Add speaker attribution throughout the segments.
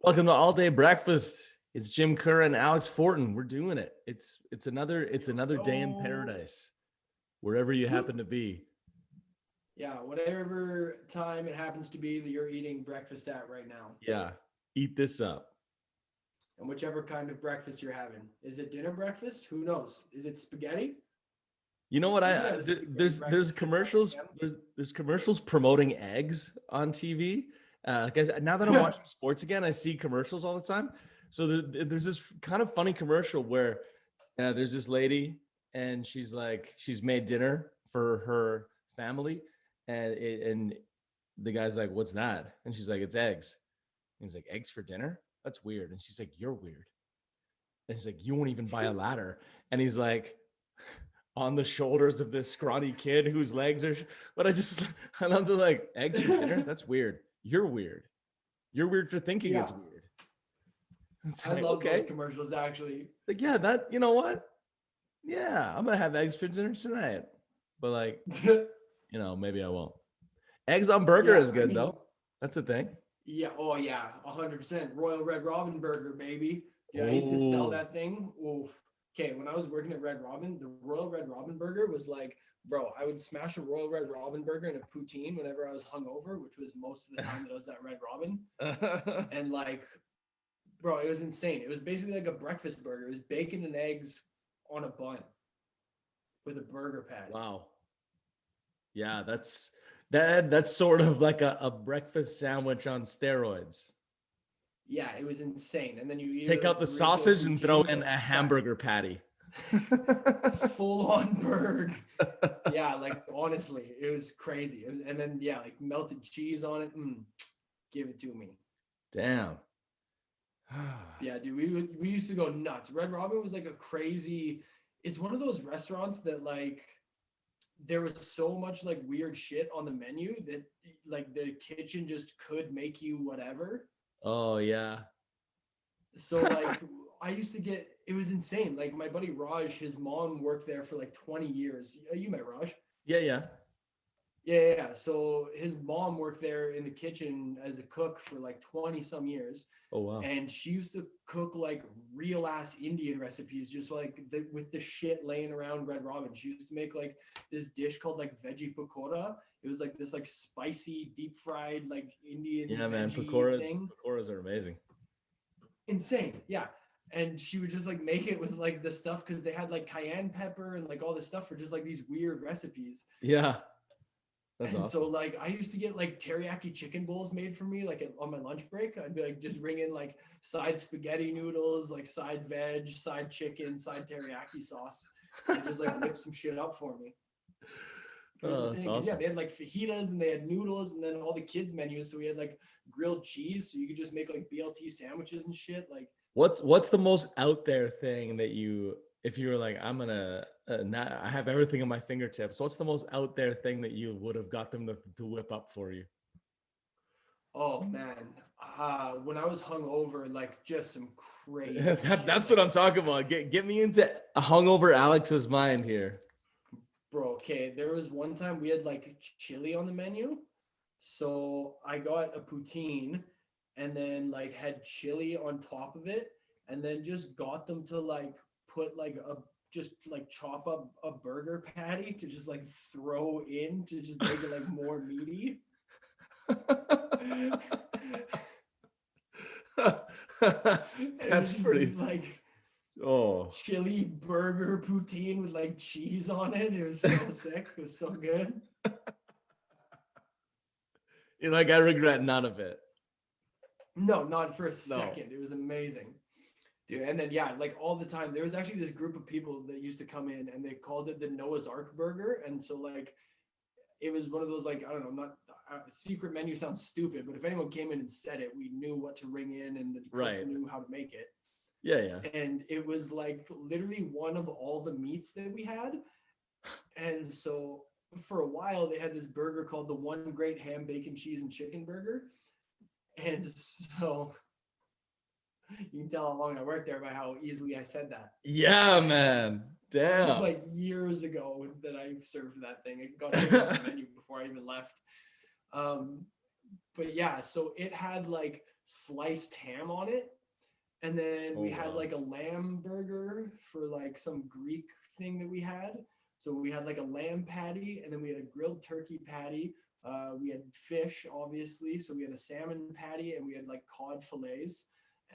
Speaker 1: Welcome to All Day Breakfast. It's Jim Kerr and Alex Fortin. We're doing it. It's another day in
Speaker 2: Yo,
Speaker 1: paradise, wherever you
Speaker 2: whoop.
Speaker 1: happen to be.
Speaker 2: Yeah, whatever time it happens to be that you're eating breakfast at right now,
Speaker 1: Yeah, eat this up.
Speaker 2: and whichever kind of breakfast you're having. Is it dinner breakfast? Who knows? Is it spaghetti?
Speaker 1: You know what?
Speaker 2: We could have a spaghetti
Speaker 1: There's
Speaker 2: breakfast for 5
Speaker 1: commercials. There's commercials promoting eggs on TV. Guys, now that I'm
Speaker 2: a.m.
Speaker 1: watching sports again, I see commercials all the time. So there's this kind of funny commercial where there's this lady and she's made dinner for her family, and the guy's like, "What's that?" And she's like, "It's eggs." And he's like, "Eggs for dinner? That's weird." And she's like, "You're weird." And he's like, "You won't even buy a ladder." And he's like, on the shoulders of this scrawny kid whose legs are. But I love the like eggs for dinner. That's weird. You're weird. You're weird for thinking
Speaker 2: Yeah,
Speaker 1: it's weird. It's
Speaker 2: I
Speaker 1: like,
Speaker 2: love those
Speaker 1: okay,
Speaker 2: commercials actually.
Speaker 1: like yeah, that you know what? Yeah, I'm gonna have eggs for dinner tonight. But like, maybe I won't. Eggs on burger
Speaker 2: Yeah,
Speaker 1: is
Speaker 2: I
Speaker 1: good
Speaker 2: mean,
Speaker 1: though. That's a thing.
Speaker 2: yeah, oh yeah, 100%. Royal Red Robin Burger, baby. Yeah, I used to sell
Speaker 1: Oh,
Speaker 2: that thing. Oof. Okay, when I was working at Red Robin, the Royal Red Robin Burger was like, bro, I would smash a Royal Red Robin Burger and a poutine whenever I was hungover, which was most of the time that I was at Red Robin. And like, bro, it was insane. It was basically like a breakfast burger. It was bacon and eggs on a bun with a burger patty.
Speaker 1: wow. Yeah, that's sort of like a breakfast sandwich on steroids.
Speaker 2: Yeah, it was insane. And then you
Speaker 1: Just
Speaker 2: eat it
Speaker 1: take
Speaker 2: with
Speaker 1: out
Speaker 2: like
Speaker 1: the
Speaker 2: a regular
Speaker 1: sausage and throw
Speaker 2: poutine,
Speaker 1: in a
Speaker 2: fat,
Speaker 1: hamburger patty.
Speaker 2: full on burger. Yeah, like honestly, it was crazy. And then yeah, like melted cheese on it. Give it to me.
Speaker 1: Damn.
Speaker 2: Yeah, dude, we used to go nuts. Red Robin was like a crazy. It's one of those restaurants that like there was so much like weird shit on the menu that like the kitchen just could make you whatever.
Speaker 1: Oh yeah.
Speaker 2: So like I used to get it was insane. Like my buddy Raj, his mom worked there for like 20 years. You met Raj.
Speaker 1: Yeah, yeah.
Speaker 2: Yeah. So his mom worked there in the kitchen as a cook for like 20 some years.
Speaker 1: Oh wow.
Speaker 2: And she used to cook like real ass Indian recipes, just like with the shit laying around Red Robin. She used to make like this dish called like veggie pakora. It was like this like spicy deep fried like Indian
Speaker 1: Yeah, man.
Speaker 2: veggie
Speaker 1: Pakoras,
Speaker 2: thing.
Speaker 1: pakoras are amazing.
Speaker 2: Insane. Yeah. And she would just like make it with like the stuff because they had like cayenne pepper and like all this stuff for just like these weird recipes.
Speaker 1: Yeah, that's
Speaker 2: And so
Speaker 1: awesome.
Speaker 2: like I used to get like teriyaki chicken bowls made for me like on my lunch break. I'd be like just bring in like side spaghetti noodles, like side veg, side chicken, side teriyaki sauce, and just like whip some shit up for me. It was
Speaker 1: Oh, that's
Speaker 2: insane because yeah,
Speaker 1: awesome.
Speaker 2: they had like fajitas and they had noodles and then all the kids menus. So we had like grilled cheese, so you could just make like BLT sandwiches and shit. Like
Speaker 1: What's the most out there thing that if you were like, I'm gonna, not, I have everything at my fingertips. What's the most out there thing that you would have got them to whip up for you?
Speaker 2: oh man, when I was hungover, like just some crazy shit.
Speaker 1: That's what I'm
Speaker 2: Like
Speaker 1: talking about. Get me into a hungover Alex's mind here.
Speaker 2: bro, okay, there was one time we had like chili on the menu. So I got a poutine and then like had chili on top of it and then just got them to like put like a just like chop up a burger patty to just like throw in to just make it like more meaty. And
Speaker 1: That's
Speaker 2: it's just
Speaker 1: pretty.
Speaker 2: like
Speaker 1: Oh,
Speaker 2: chili burger poutine with like cheese on it. It was so sick. It was so good.
Speaker 1: you're like I regret none of it.
Speaker 2: No, not for a
Speaker 1: No.
Speaker 2: second. It was amazing. Dude, and then yeah, like all the time, there was actually this group of people that used to come in and they called it the Noah's Ark burger. And so like it was one of those like I don't know, not secret menu sounds stupid, but if anyone came in and said it, we knew what to ring in and the cooks
Speaker 1: Right.
Speaker 2: knew how to make it.
Speaker 1: Yeah, yeah.
Speaker 2: And it was like literally one of all the meats that we had. And so for a while they had this burger called the One Great Ham, Bacon, Cheese, and Chicken Burger. And so you can tell how long I worked there by how easily I said that.
Speaker 1: Yeah, man.
Speaker 2: It was
Speaker 1: Damn.
Speaker 2: like years ago that I served that thing. It got taken off the menu before I even left. Um, but yeah, so it had like sliced ham on it. And then
Speaker 1: Oh
Speaker 2: we had
Speaker 1: wow.
Speaker 2: like a lamb burger for like some Greek thing that we had. So we had like a lamb patty, and then we had a grilled turkey patty. We had fish, obviously. So we had a salmon patty, and we had like cod fillets.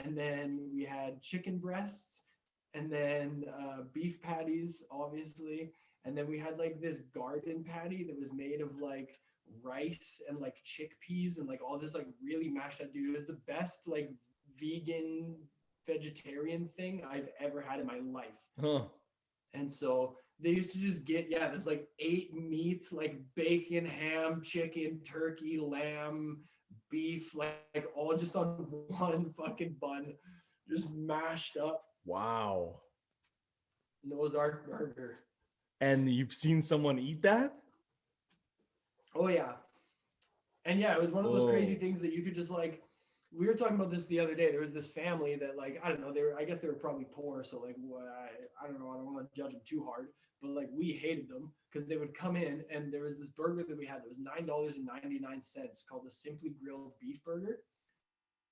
Speaker 2: And then we had chicken breasts, and then beef patties, obviously. And then we had like this garden patty that was made of like rice and like chickpeas and like all this like really mashed up. Dude, it was the best like vegan vegetarian thing I've ever had in my life.
Speaker 1: Huh.
Speaker 2: And so they used to just get, yeah, there's like 8 meat, like bacon, ham, chicken, turkey, lamb, beef, like all just on one fucking bun, just mashed up.
Speaker 1: Wow.
Speaker 2: Noah's Ark burger.
Speaker 1: And you've seen someone eat that?
Speaker 2: Oh yeah. And yeah, it was one of those crazy
Speaker 1: Whoa.
Speaker 2: things that you could just like, we were talking about this the other day. There was this family that like, I don't know, I guess they were probably poor. So like, I don't know, I don't want to judge them too hard, but like we hated them because they would come in and there was this burger that we had that was $9.99 called the Simply Grilled Beef Burger.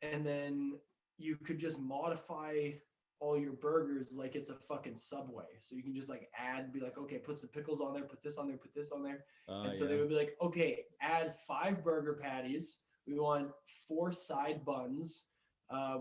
Speaker 2: And then you could just modify all your burgers like it's a fucking Subway. So you can just like add, be like, okay, put some pickles on there, put this on there, put this on there. And so they
Speaker 1: Yeah.
Speaker 2: would be like, okay, add 5 burger patties. We want 4 side buns.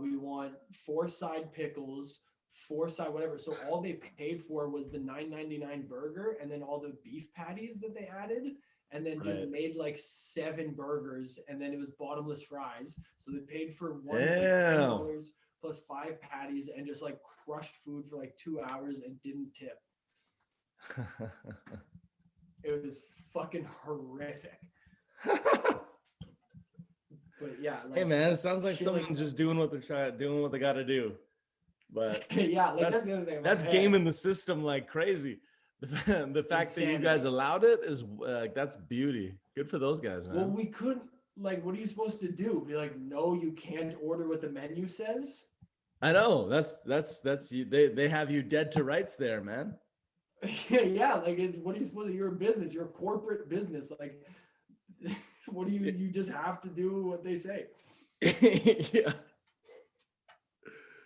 Speaker 2: We want 4 side pickles, 4 side whatever. So all they paid for was the $9.99 burger and then all the beef patties that they added, and then just
Speaker 1: Right.
Speaker 2: made like 7 burgers, and then it was bottomless fries. So they paid for one for
Speaker 1: Damn.
Speaker 2: $10 plus 5 patties and just like crushed food for like 2 hours and didn't tip. It was fucking horrific. But yeah, like,
Speaker 1: Hey man, it sounds like
Speaker 2: shit
Speaker 1: someone
Speaker 2: like
Speaker 1: just doing what doing what they got to do. But
Speaker 2: yeah, like
Speaker 1: that's
Speaker 2: that's the other thing. I'm
Speaker 1: that's
Speaker 2: like, hey,
Speaker 1: gaming the system like crazy. The fact that you guys
Speaker 2: insanity.
Speaker 1: allowed it is that's beauty. Good for those guys,
Speaker 2: Well,
Speaker 1: man.
Speaker 2: we couldn't, like, what are you supposed to do? Be like, no, you can't order what the menu says.
Speaker 1: I know. That's you. They have you dead to rights there, man.
Speaker 2: Yeah, like it's what are you supposed to? You're a business. You're a corporate business. Like, what do you? You just have to do what they say.
Speaker 1: Yeah.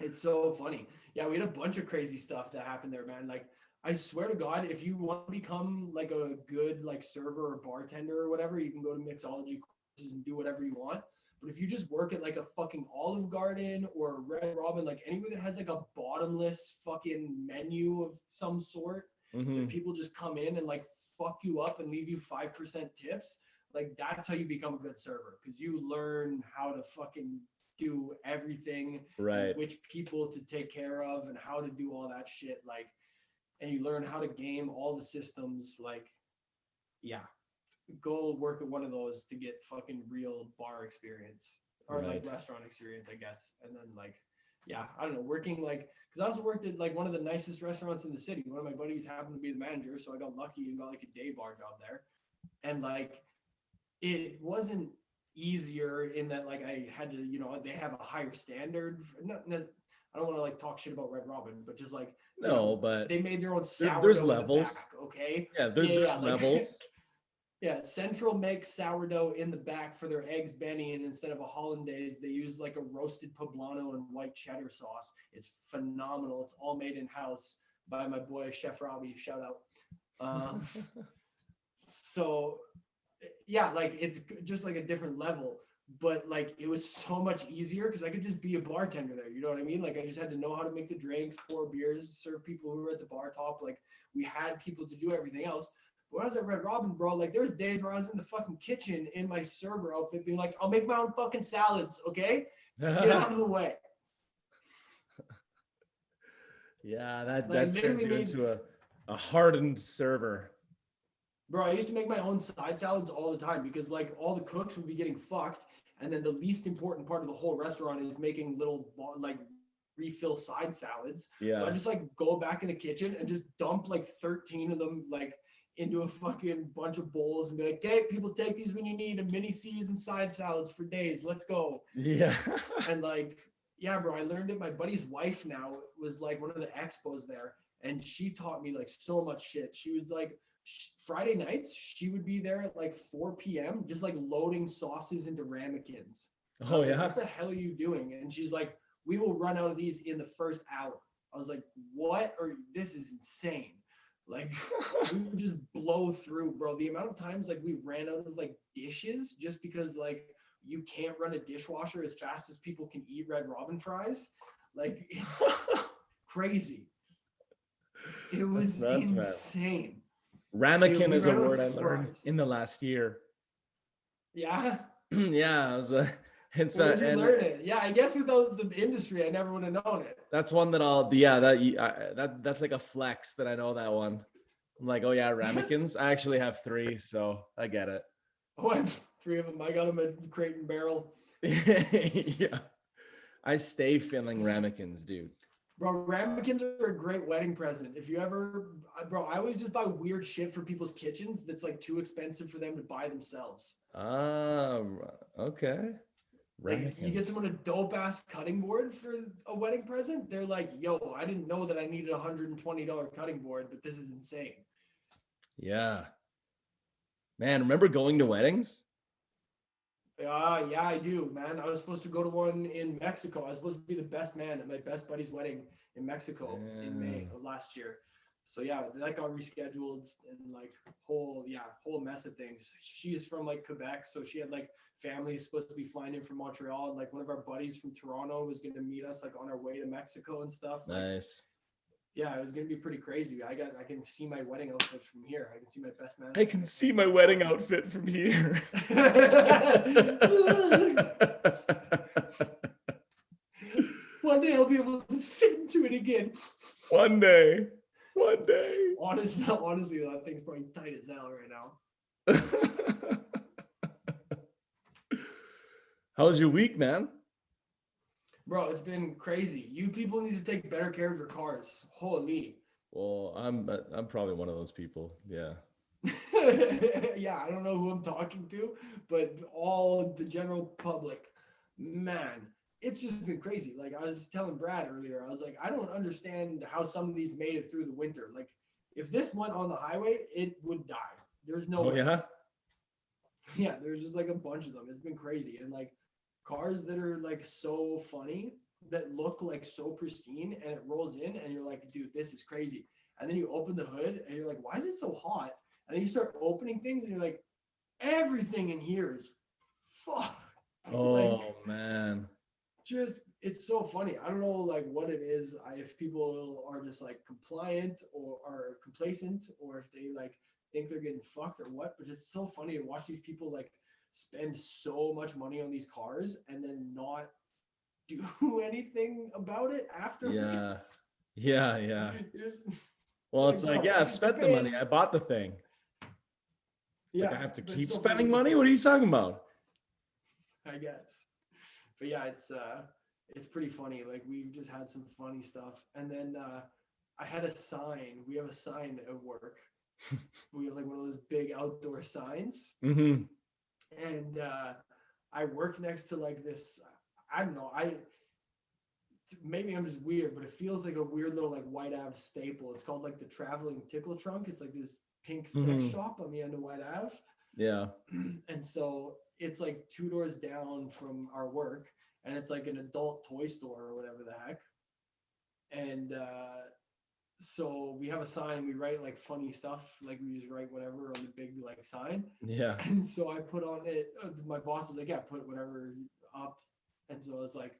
Speaker 2: It's so funny. Yeah, we had a bunch of crazy stuff that happened there, man. Like, I swear to God, if you want to become like a good like server or bartender or whatever, you can go to mixology courses and do whatever you want. But if you just work at like a fucking Olive Garden or Red Robin, like anywhere that has like a bottomless fucking menu of some sort,
Speaker 1: Hmm.
Speaker 2: that people just come in and like fuck you up and leave you 5% tips, like that's how you become a good server, because you learn how to fucking do everything and
Speaker 1: Right.
Speaker 2: which people to take care of and how to do all that shit, like, and you learn how to game all the systems, like, yeah, go work at one of those to get fucking real bar experience or like
Speaker 1: Right.
Speaker 2: restaurant experience, I guess. And then like, yeah, I don't know, working like, because I also worked at like one of the nicest restaurants in the city. One of my buddies happened to be the manager, so I got lucky and got like a day bar job there. And like, it wasn't easier in that like I had to, they have a higher standard. I don't want to like talk shit about Red Robin, but just like,
Speaker 1: No, but
Speaker 2: they made their own
Speaker 1: there's
Speaker 2: sourdough in the
Speaker 1: levels.
Speaker 2: back. Okay.
Speaker 1: Yeah,
Speaker 2: Yeah,
Speaker 1: there's
Speaker 2: like
Speaker 1: levels.
Speaker 2: yeah, Central makes sourdough in the back for their eggs Benny, and instead of a hollandaise, they use like a roasted poblano and white cheddar sauce. It's phenomenal. It's all made in house by my boy Chef Robbie. Shout out. Um, so yeah, like it's just like a different level, but like it was so much easier because I could just be a bartender there. You know what I mean? Like I just had to know how to make the drinks, pour beers, serve people who were at the bar top. Like we had people to do everything else. But when I was at Red Robin, bro, like there's days where I was in the fucking kitchen in my server outfit being like, I'll make my own fucking salads, okay? Get out of the way.
Speaker 1: Yeah, that
Speaker 2: Like I
Speaker 1: that turns
Speaker 2: literally
Speaker 1: you
Speaker 2: made,
Speaker 1: into a hardened server.
Speaker 2: bro, I used to make my own side salads all the time because like all the cooks would be getting fucked. And then the least important part of the whole restaurant is making little like refill side salads. So I
Speaker 1: Yeah.
Speaker 2: just like go back in the kitchen and just dump like 13 of them like into a fucking bunch of bowls and be like, okay, people take these when you need a mini C's and side salads for days. Let's go.
Speaker 1: Yeah.
Speaker 2: And like, yeah, bro, I learned it. My buddy's wife now was like one of the expos there, and she taught me like so much shit. She was like, Friday nights, she would be there at like 4 p.m. just like loading sauces into ramekins. And I
Speaker 1: Oh
Speaker 2: was like,
Speaker 1: yeah.
Speaker 2: what the hell are you doing? And she's like, we will run out of these in the first hour. I was like, what? Or this is insane. Like we would just blow through, bro. The amount of times like we ran out of like dishes just because like you can't run a dishwasher as fast as people can eat Red Robin fries. Like it's crazy. It
Speaker 1: That's
Speaker 2: was
Speaker 1: nuts, man.
Speaker 2: insane. Dude,
Speaker 1: Ramekin
Speaker 2: we
Speaker 1: is a
Speaker 2: ran out
Speaker 1: word
Speaker 2: of
Speaker 1: I learned
Speaker 2: fries.
Speaker 1: in the last year.
Speaker 2: Yeah.
Speaker 1: Yeah, I was it's
Speaker 2: Where'd you
Speaker 1: and
Speaker 2: learn it? Yeah, I guess without the industry, I never would have known it.
Speaker 1: that's one that that's like a flex that I know that one. I'm like, oh yeah, ramekins. I actually have three, so I get it.
Speaker 2: Oh, I have three of them. I got them at Crate and Barrel.
Speaker 1: Yeah, I stay filling ramekins, dude.
Speaker 2: Bro, ramekins are a great wedding present. If you ever, bro, I always just buy weird shit for people's kitchens that's like too expensive for them to buy themselves.
Speaker 1: Okay.
Speaker 2: Like you get
Speaker 1: Ramekins.
Speaker 2: someone a dope ass cutting board for a wedding present, they're like, "Yo, I didn't know that I needed a $120 cutting board, but this is insane."
Speaker 1: Yeah, man. Remember going to weddings?
Speaker 2: Yeah, I do, man. I was supposed to go to one in Mexico. I was supposed to be the best man at my best buddy's wedding in Mexico in May
Speaker 1: Yeah.
Speaker 2: of last year. So yeah, that got rescheduled and like whole mess of things. She is from like Quebec, so she had like family supposed to be flying in from Montreal, and like one of our buddies from Toronto was going to meet us like on our way to Mexico and stuff. Like
Speaker 1: Nice.
Speaker 2: yeah, it was going to be pretty crazy. I can see my wedding outfit from here. I can see my best man.
Speaker 1: I can see my wedding outfit from here.
Speaker 2: One day I'll be able to fit into it again.
Speaker 1: One day. One day.
Speaker 2: Honestly, that thing's probably tight as hell right now.
Speaker 1: How was your week, man?
Speaker 2: Bro, it's been crazy. You people need to take better care of your cars. Holy.
Speaker 1: Well, I'm probably one of those people. Yeah.
Speaker 2: Yeah, I don't know who I'm talking to, but all the general public, man, it's just been crazy. Like I was telling Brad earlier, I was like, I don't understand how some of these made it through the winter. Like if this went on the highway, it would die. There's no
Speaker 1: Oh
Speaker 2: way.
Speaker 1: yeah.
Speaker 2: Yeah, there's just like a bunch of them. It's been crazy. And like cars that are like so funny that look like so pristine and it rolls in and you're like, dude, this is crazy. And then you open the hood and you're like, why is it so hot? And then you start opening things and you're like, everything in here is fuck.
Speaker 1: Oh
Speaker 2: Like
Speaker 1: man.
Speaker 2: just it's so funny. I don't know like what it is. If people are just like compliant or are complacent or if they like think they're getting fucked or what, but it's so funny to watch these people like spend so much money on these cars and then not do anything about it afterwards.
Speaker 1: Yeah. Yeah.
Speaker 2: Just,
Speaker 1: Well,
Speaker 2: like,
Speaker 1: it's like,
Speaker 2: bro,
Speaker 1: yeah, I've
Speaker 2: you're
Speaker 1: spent the money.
Speaker 2: paying,
Speaker 1: I bought the thing. Like I
Speaker 2: yeah,
Speaker 1: have to
Speaker 2: but
Speaker 1: keep
Speaker 2: it's so funny
Speaker 1: spending
Speaker 2: to
Speaker 1: money?
Speaker 2: think,
Speaker 1: What are you talking about?
Speaker 2: I guess. But yeah, it's pretty funny. Like we've just had some funny stuff. And then I had a sign. We have a sign at work. We have like one of those big outdoor signs.
Speaker 1: Mm-hmm.
Speaker 2: And I work next to like this, I don't know, maybe I'm just weird, but it feels like a weird little like White Ave staple. It's called like the Traveling Tickle Trunk. It's like this pink sex shop on the end of White Ave.
Speaker 1: Yeah.
Speaker 2: And so it's like two doors down from our work, and it's like an adult toy store or whatever the heck. And so we have a sign, we write like funny stuff, like we just write whatever on the big like sign.
Speaker 1: Yeah.
Speaker 2: And so I put on it, my boss is like, yeah, put whatever up. And so I was like,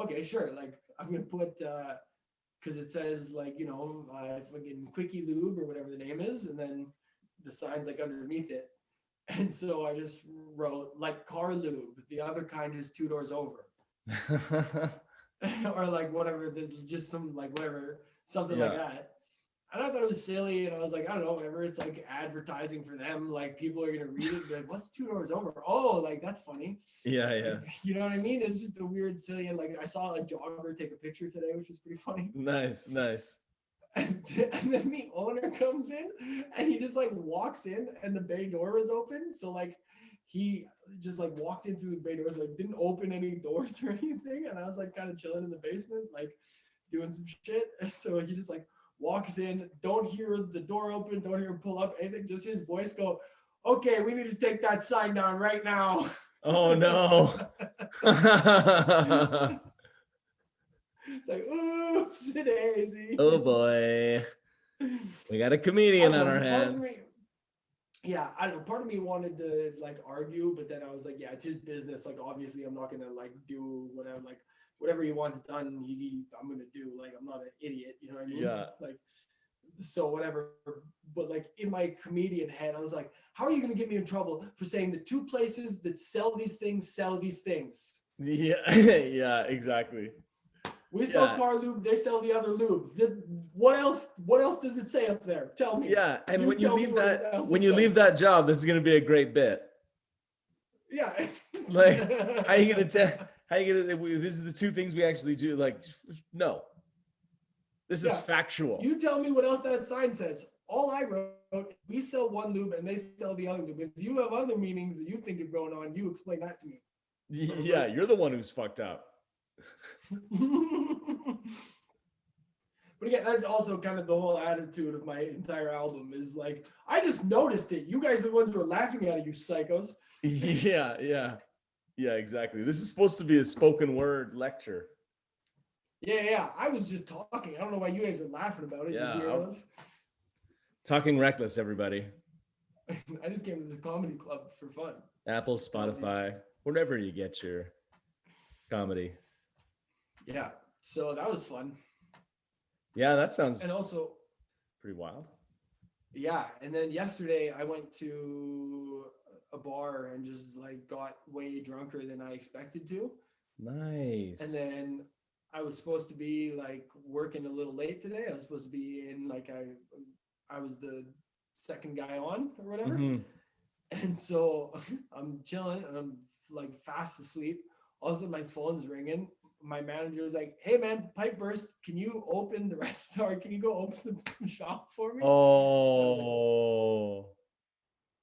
Speaker 2: okay, sure. Like I'm gonna put because it says like, you know, fucking Quickie Lube or whatever the name is, and then the sign's like underneath it. And so I just wrote like car lube, the other kind is two doors over. Or like whatever, just some like whatever, something like
Speaker 1: Yeah.
Speaker 2: that. And I thought it was silly, and I was like, I don't know, whatever. It's like advertising for them. Like people are gonna read it, and be like, what's two doors over? Oh, like that's funny.
Speaker 1: Yeah. Yeah.
Speaker 2: You know what I mean? It's just a weird, silly, and like I saw a jogger take a picture today, which was pretty funny.
Speaker 1: Nice. Nice.
Speaker 2: And then the owner comes in, and he just like walks in, and the bay door was open. So like he just like walked in through the bay doors, like didn't open any doors or anything. And I was like kind of chilling in the basement, like doing some shit. And so he just like walks in, don't hear the door open, don't hear him pull up anything, just his voice go, okay, we need to take that sign down right now.
Speaker 1: Oh no.
Speaker 2: It's like, oops, daisy.
Speaker 1: Oh boy. We got a
Speaker 2: I
Speaker 1: comedian
Speaker 2: don't
Speaker 1: on our
Speaker 2: know. Part of me,
Speaker 1: hands.
Speaker 2: yeah, I don't know. Part of me wanted to like argue, but then I was like, yeah, it's his business. Like, obviously, I'm not gonna like do whatever, like whatever he wants done. I'm gonna do. Like, I'm not an idiot. You know what I mean?
Speaker 1: Yeah.
Speaker 2: Like, so whatever. But like in my comedian head, I was like, how are you gonna get me in trouble for saying the two places that sell these things?
Speaker 1: Yeah. Yeah, exactly.
Speaker 2: We sell
Speaker 1: Yeah.
Speaker 2: car lube, they sell the other lube. What else? What else does it say up there? Tell me.
Speaker 1: Yeah. And
Speaker 2: You
Speaker 1: when you
Speaker 2: tell me
Speaker 1: leave
Speaker 2: what
Speaker 1: that,
Speaker 2: else
Speaker 1: when
Speaker 2: it
Speaker 1: you leave
Speaker 2: says.
Speaker 1: that job, this is gonna be a great bit.
Speaker 2: Yeah.
Speaker 1: Like, how you gonna tell? How you gonna? This is the two things we actually do. Like, no, this is
Speaker 2: Yeah.
Speaker 1: factual.
Speaker 2: You tell me what else that sign says. All I wrote, we sell one lube and they sell the other lube. If you have other meanings that you think are going on, you explain that to me.
Speaker 1: Yeah, you're the one who's fucked up.
Speaker 2: But again, that's also kind of the whole attitude of my entire album is like, I just noticed it. You guys are the ones who are laughing at it, you psychos.
Speaker 1: Yeah, yeah, yeah, exactly. This is supposed to be a spoken word lecture.
Speaker 2: Yeah. I was just talking. I don't know why you guys are laughing about it.
Speaker 1: Yeah,
Speaker 2: You weirdos.
Speaker 1: Talking reckless, everybody.
Speaker 2: I just came to this comedy club for fun.
Speaker 1: Apple, Spotify, wherever you get your comedy.
Speaker 2: Yeah. So that was fun.
Speaker 1: Yeah, that sounds
Speaker 2: And also,
Speaker 1: pretty wild.
Speaker 2: yeah. And then yesterday I went to a bar and just like got way drunker than I expected to.
Speaker 1: Nice.
Speaker 2: And then I was supposed to be like working a little late today. I was supposed to be in like I was the second guy on or whatever.
Speaker 1: Mhm.
Speaker 2: And so I'm chilling and I'm like fast asleep. All of a sudden my phone's ringing. My manager was like, "Hey man, pipe burst. Can you open the restaurant? Can you go open the shop for me?"
Speaker 1: Oh,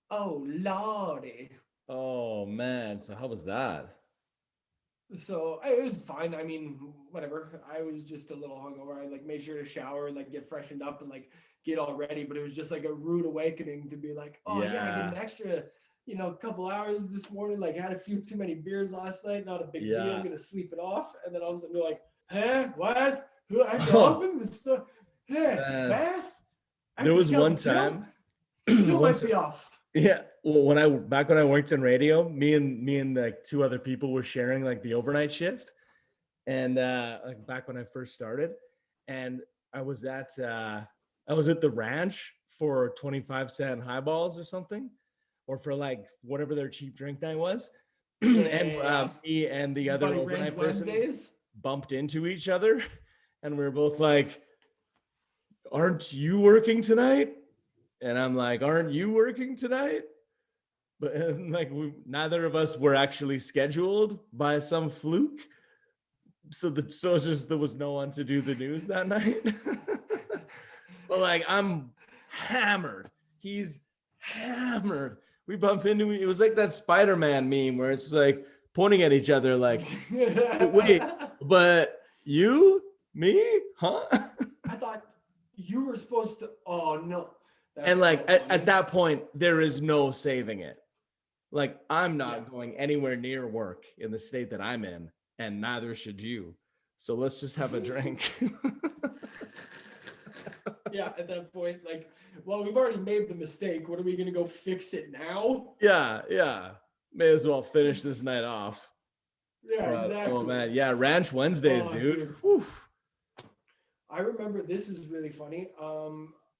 Speaker 2: Oh lordy.
Speaker 1: oh man. So how was that?
Speaker 2: So it was fine. I mean, whatever. I was just a little hungover. I like made sure to shower and like get freshened up and like get all ready. But it was just like a rude awakening to be like, oh yeah, I get
Speaker 1: Yeah.
Speaker 2: an extra, couple hours this morning. Like had a few too many beers last night. Not a big deal.
Speaker 1: Yeah.
Speaker 2: I'm gonna sleep it off. And then all of a sudden you're like, huh? What? Who I have to
Speaker 1: Oh,
Speaker 2: open the store? Hey,
Speaker 1: man.
Speaker 2: bath? I have
Speaker 1: There
Speaker 2: to
Speaker 1: was
Speaker 2: take out
Speaker 1: one
Speaker 2: the till?
Speaker 1: time.
Speaker 2: Till
Speaker 1: one
Speaker 2: might be off.
Speaker 1: Yeah. Well, when I worked in radio, me and like two other people were sharing like the overnight shift. And like back when I first started, and I was at the ranch for 25-cent highballs or something, or for like whatever their cheap drink night was. And me and the other
Speaker 2: Funny Ranch
Speaker 1: overnight person
Speaker 2: Wednesdays.
Speaker 1: bumped into each other, and we were both like, "Aren't you working tonight?" And I'm like, "Aren't you working tonight?" But and, like neither of us were actually scheduled by some fluke. So just there was no one to do the news that night. But like I'm hammered. He's hammered. We bump into it. Was like that Spider-Man meme where it's like pointing at each other like, wait, but you? Me? Huh?
Speaker 2: I thought you were supposed to. Oh no. That's
Speaker 1: And like
Speaker 2: so
Speaker 1: at
Speaker 2: funny.
Speaker 1: that point, there is no saving it. Like I'm not
Speaker 2: Yeah.
Speaker 1: going anywhere near work in the state that I'm in, and neither should you. So let's just have a drink.
Speaker 2: Yeah, at that point, like, well, we've already made the mistake. What are we gonna go fix it now?
Speaker 1: Yeah. May as well finish this night off.
Speaker 2: Yeah,
Speaker 1: But,
Speaker 2: exactly.
Speaker 1: oh man, yeah, Ranch Wednesdays,
Speaker 2: Oh,
Speaker 1: dude. Oof.
Speaker 2: I remember this is really funny.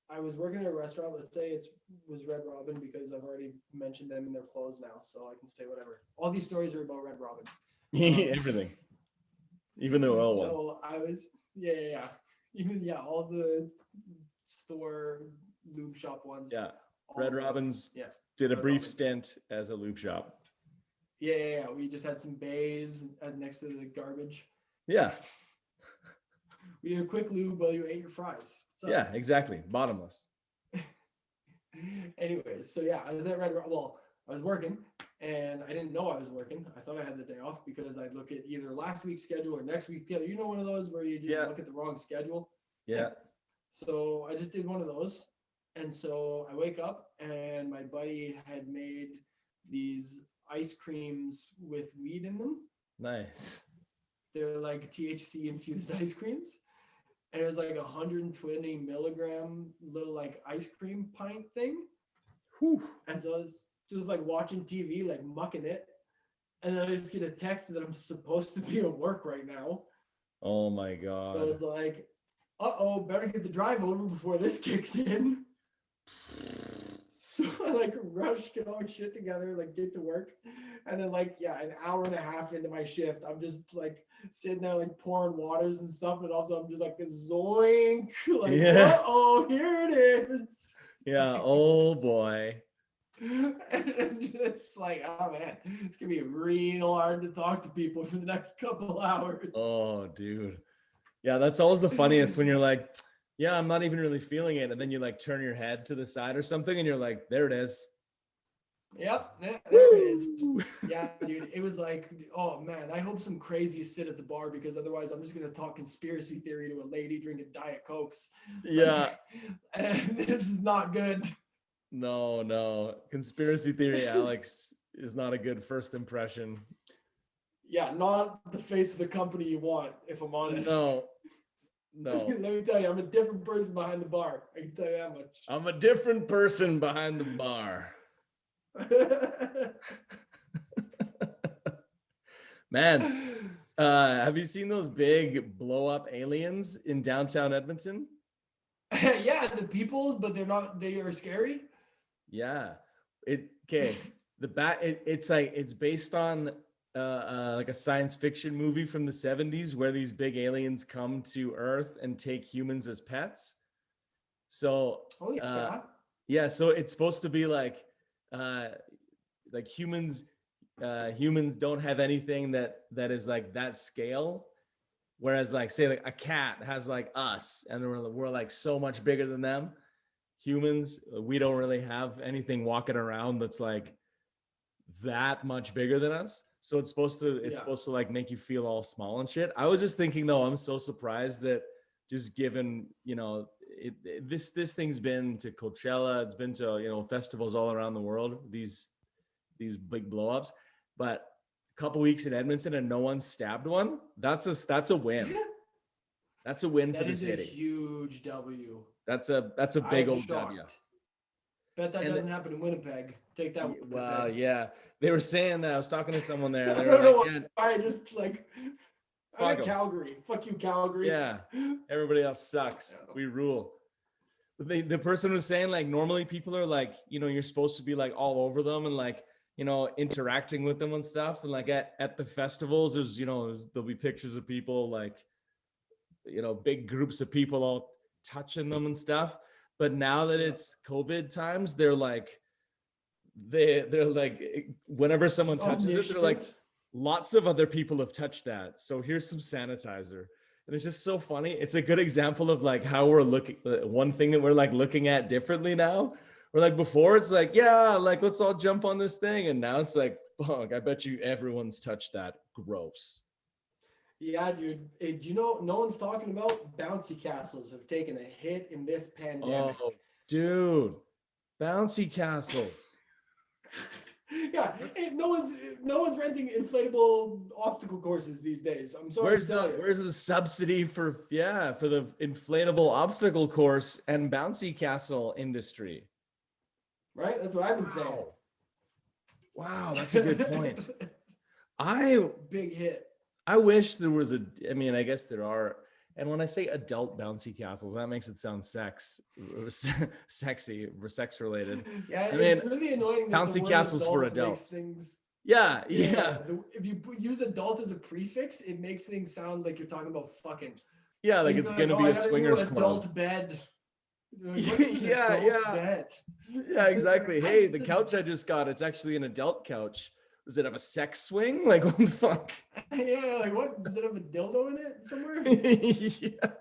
Speaker 2: I was working at a restaurant. Let's say it was Red Robin because I've already mentioned them and they're closed now, so I can say whatever. All these stories are about Red Robin.
Speaker 1: Everything. Even the oil ones.
Speaker 2: So I was, yeah. Even all the store lube shop ones.
Speaker 1: Yeah.
Speaker 2: all
Speaker 1: Red
Speaker 2: of them.
Speaker 1: Robin's
Speaker 2: Yeah.
Speaker 1: did a
Speaker 2: Red
Speaker 1: brief
Speaker 2: Robin.
Speaker 1: stint as a lube shop.
Speaker 2: Yeah. We just had some bays next to the garbage.
Speaker 1: Yeah.
Speaker 2: We did a quick lube while you ate your fries. So,
Speaker 1: Yeah, exactly. Bottomless.
Speaker 2: anyways, so yeah, I was at Red Robin. Well, I was working and I didn't know I was working. I thought I had the day off because I'd look at either last week's schedule or next week's schedule. You know, one of those where you just
Speaker 1: Yeah.
Speaker 2: look at the wrong schedule.
Speaker 1: Yeah.
Speaker 2: So I just did one of those. And so I wake up and my buddy had made these ice creams with weed in them.
Speaker 1: Nice.
Speaker 2: They're like THC infused ice creams. And it was like 120 milligram little like ice cream pint thing.
Speaker 1: Whew.
Speaker 2: And so I was just like watching TV, like mucking it. And then I just get a text that I'm supposed to be at work right now.
Speaker 1: Oh my
Speaker 2: So I
Speaker 1: God.
Speaker 2: was like, uh-oh, better get the drive over before this kicks in. So I like rush, get all my shit together, like get to work. And then like, yeah, an hour and a half into my shift, I'm just like sitting there like pouring waters and stuff. And also I'm just like zoink, like,
Speaker 1: Yeah.
Speaker 2: uh-oh, here it is.
Speaker 1: Yeah. Oh boy.
Speaker 2: And it's like, oh man, it's gonna be real hard to talk to people for the next couple hours.
Speaker 1: Oh, dude. Yeah, that's always the funniest when you're like, yeah, I'm not even really feeling it. And then you like turn your head to the side or something and you're like, there it is.
Speaker 2: Yep, there it is.
Speaker 1: Woo!
Speaker 2: Yeah, dude, it was like, oh man, I hope some crazies sit at the bar because otherwise I'm just gonna talk conspiracy theory to a lady drinking Diet Cokes.
Speaker 1: Yeah.
Speaker 2: And this is not good.
Speaker 1: No. Conspiracy theory, Alex, is not a good first impression.
Speaker 2: Yeah, not the face of the company you want, if I'm honest.
Speaker 1: No.
Speaker 2: Let me tell you, I'm a different person behind the bar. I can tell you that much.
Speaker 1: I'm a different person behind the bar. Man, have you seen those big blow up aliens in downtown Edmonton?
Speaker 2: Yeah, the people, but they are scary.
Speaker 1: Yeah. It's based on like a science fiction movie from the 70s where these big aliens come to Earth and take humans as pets. So
Speaker 2: Oh yeah.
Speaker 1: yeah, so it's supposed to be like humans don't have anything that is like that scale, whereas like say like a cat has like us and we're like so much bigger than them. Humans, we don't really have anything walking around that's like that much bigger than us. So it's supposed to like make you feel all small and shit. I was just thinking though, I'm so surprised that just given, this thing's been to Coachella, it's been to, festivals all around the world, these big blowups, but a couple weeks in Edmonton and no one stabbed one. That's a win. That's a win for the city.
Speaker 2: That is a huge W.
Speaker 1: That's a big old W.
Speaker 2: Bet that doesn't happen in Winnipeg. Take that.
Speaker 1: Well, yeah. They were saying that I was talking to someone there. They
Speaker 2: I
Speaker 1: were
Speaker 2: don't
Speaker 1: like,
Speaker 2: know why I just like I'm in Calgary. Fuck you, Calgary.
Speaker 1: Yeah. Everybody else sucks.
Speaker 2: Yeah.
Speaker 1: We rule. The person was saying like normally people are like, you're supposed to be like all over them and like, interacting with them and stuff. And like at the festivals, there'll be pictures of people like, big groups of people all touching them and stuff. But now that it's COVID times, they're like, whenever someone touches it, they're like, lots of other people have touched that. So here's some sanitizer. And it's just so funny. It's a good example of like how we're looking, one thing that we're like looking at differently now. We're like before it's like, yeah, like let's all jump on this thing. And now it's like, fuck, I bet you everyone's touched that. Gross.
Speaker 2: Yeah, dude. Hey, do you know no one's talking about bouncy castles have taken a hit in this pandemic?
Speaker 1: Oh, dude. Bouncy castles.
Speaker 2: Yeah, hey, no one's renting inflatable obstacle courses these days. I'm sorry.
Speaker 1: Where's the subsidy for the inflatable obstacle course and bouncy castle industry?
Speaker 2: Right? That's what I've been saying.
Speaker 1: Wow, that's a good point.
Speaker 2: Big hit.
Speaker 1: I wish there was I guess there are. And when I say adult bouncy castles, that makes it sound sexy, sex related.
Speaker 2: Yeah, it's really annoying.
Speaker 1: Bouncy castles for adults.
Speaker 2: Things,
Speaker 1: yeah.
Speaker 2: If you use adult as a prefix, it makes things sound like you're talking about fucking.
Speaker 1: Yeah, like it's gonna be a swingers club.
Speaker 2: Adult bed. Like,
Speaker 1: yeah, exactly. Hey, the couch I just got, it's actually an adult couch. Does it have a sex swing? Like, what the fuck?
Speaker 2: Yeah, like what? Does it have a dildo in it somewhere?
Speaker 1: Yeah.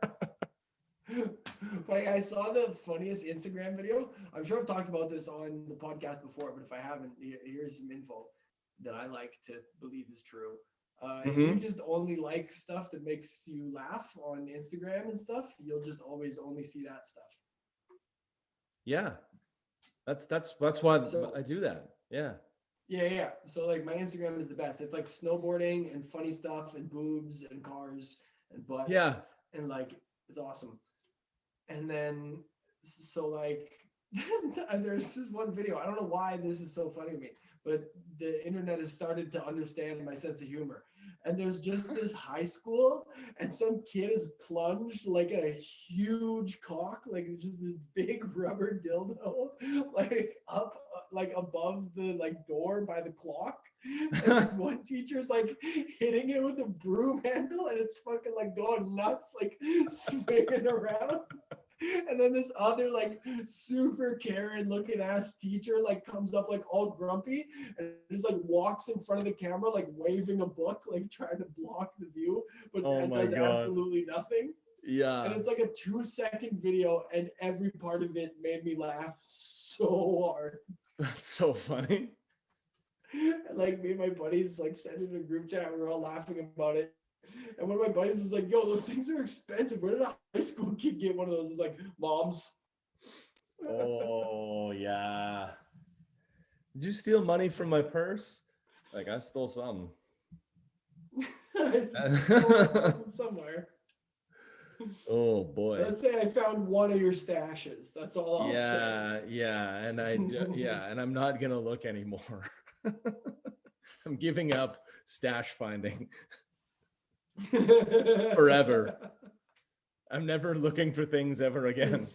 Speaker 2: Like, I saw the funniest Instagram video. I'm sure I've talked about this on the podcast before, but if I haven't, here's some info that I like to believe is true. If you just only like stuff that makes you laugh on Instagram and stuff, you'll just always only see that stuff.
Speaker 1: Yeah. That's why I do that. Yeah.
Speaker 2: Yeah. So like my Instagram is the best. It's like snowboarding and funny stuff and boobs and cars and butts
Speaker 1: Yeah.
Speaker 2: and like it's awesome. And then so like there's this one video. I don't know why this is so funny to me, but the internet has started to understand my sense of humor. And there's just this high school, and some kid is plunged like a huge cock, like just this big rubber dildo, like up, like above the like door by the clock. And this one teacher's like hitting it with a broom handle, and it's fucking like going nuts, like swinging around. And then this other like super Karen looking ass teacher like comes up like all grumpy and just like walks in front of the camera like waving a book, like trying to block the view, but
Speaker 1: Oh my
Speaker 2: does
Speaker 1: God.
Speaker 2: absolutely nothing. And
Speaker 1: Yeah.
Speaker 2: it's like a 2-second video, and every part of it made me laugh so hard.
Speaker 1: That's so funny.
Speaker 2: And, like me and my buddies like sent it in a group chat. We were all laughing about it. And one of my buddies was like, "Yo, those things are expensive. Where did a high school kid get one of those?" It's like, "Mom's."
Speaker 1: Oh yeah. Did you steal money from my purse? Like I stole some.
Speaker 2: I stole it from somewhere.
Speaker 1: Oh boy.
Speaker 2: Let's say I found one of your stashes. That's all I'll
Speaker 1: Yeah, yeah, and yeah, and I'm not gonna look anymore. I'm giving up stash finding
Speaker 2: say.
Speaker 1: forever. I'm never looking for things ever again.